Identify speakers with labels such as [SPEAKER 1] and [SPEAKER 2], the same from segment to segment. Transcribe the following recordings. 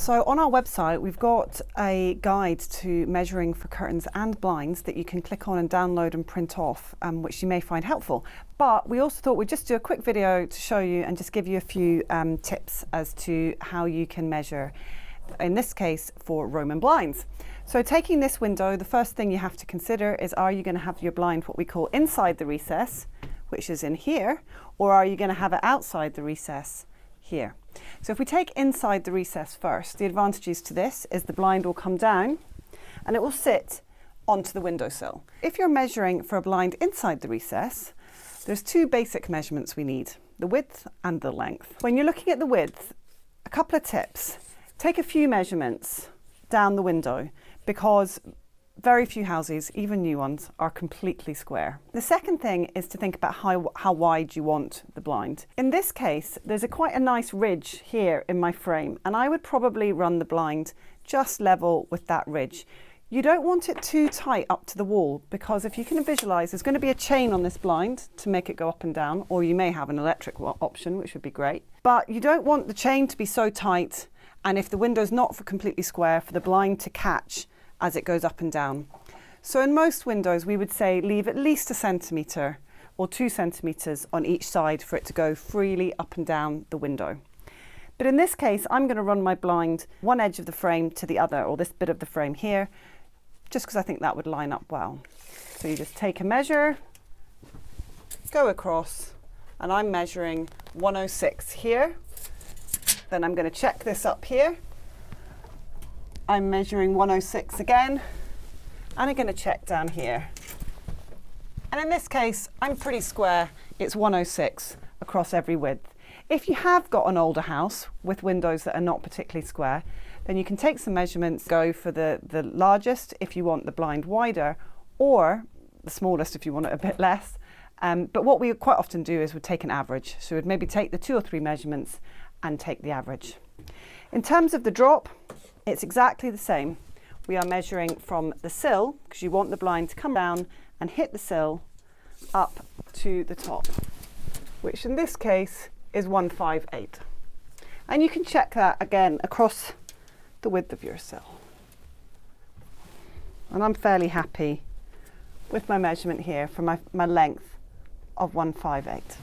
[SPEAKER 1] So on our website, we've got a guide to measuring for curtains and blinds that you can click on and download and print off, which you may find helpful. But we also thought we'd just do a quick video to show you and just give you a few tips as to how you can measure, in this case, for Roman blinds. So taking this window, the first thing you have to consider is, are you going to have your blind what we call inside the recess, which is in here, or are you going to have it outside the recess here? So if we take inside the recess first, the advantages to this is the blind will come down and it will sit onto the windowsill. If you're measuring for a blind inside the recess, there's two basic measurements we need, the width and the length. When you're looking at the width, a couple of tips. Take a few measurements down the window because very few houses, even new ones, are completely square. The second thing is to think about how wide you want the blind. In this case, there's quite a nice ridge here in my frame, and I would probably run the blind just level with that ridge. You don't want it too tight up to the wall, because if you can visualize, there's going to be a chain on this blind to make it go up and down, or you may have an electric option, which would be great. But you don't want the chain to be so tight, and if the window's not completely square, for the blind to catch as it goes up and down. So in most windows, we would say leave at least 1 centimetre or 2 centimetres on each side for it to go freely up and down the window. But in this case, I'm going to run my blind one edge of the frame to the other, or this bit of the frame here, just because I think that would line up well. So you just take a measure, go across, and I'm measuring 106 here. Then I'm going to check this up here. I'm measuring 106 again, and I'm going to check down here. And in this case, I'm pretty square. It's 106 across every width. If you have got an older house with windows that are not particularly square, then you can take some measurements, go for the largest if you want the blind wider, or the smallest if you want it a bit less. But what we quite often do is we'd take an average. So we'd maybe take the 2 or 3 measurements and take the average. In terms of the drop, it's exactly the same. We are measuring from the sill, because you want the blind to come down and hit the sill up to the top, which in this case is 158. And you can check that again across the width of your sill. And I'm fairly happy with my measurement here for my length of 158.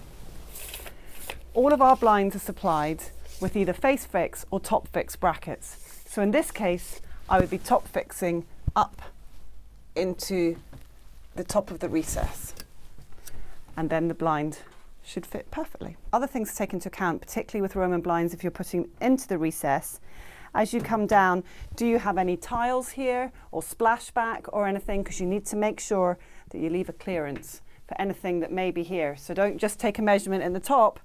[SPEAKER 1] All of our blinds are supplied with either face fix or top fix brackets. So in this case, I would be top fixing up into the top of the recess, and then the blind should fit perfectly. Other things to take into account, particularly with Roman blinds, if you're putting into the recess, as you come down, do you have any tiles here or splashback or anything? Because you need to make sure that you leave a clearance for anything that may be here. So don't just take a measurement in the top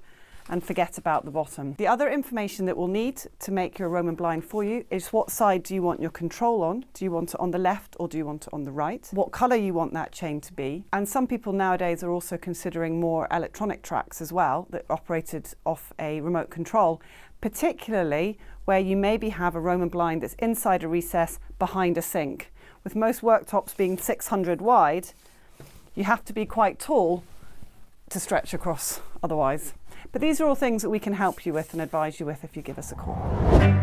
[SPEAKER 1] and forget about the bottom. The other information that we'll need to make your Roman blind for you is what side do you want your control on? Do you want it on the left or do you want it on the right? What colour you want that chain to be? And some people nowadays are also considering more electronic tracks as well that operated off a remote control, particularly where you maybe have a Roman blind that's inside a recess behind a sink. With most worktops being 600 wide, you have to be quite tall to stretch across otherwise. But these are all things that we can help you with and advise you with if you give us a call.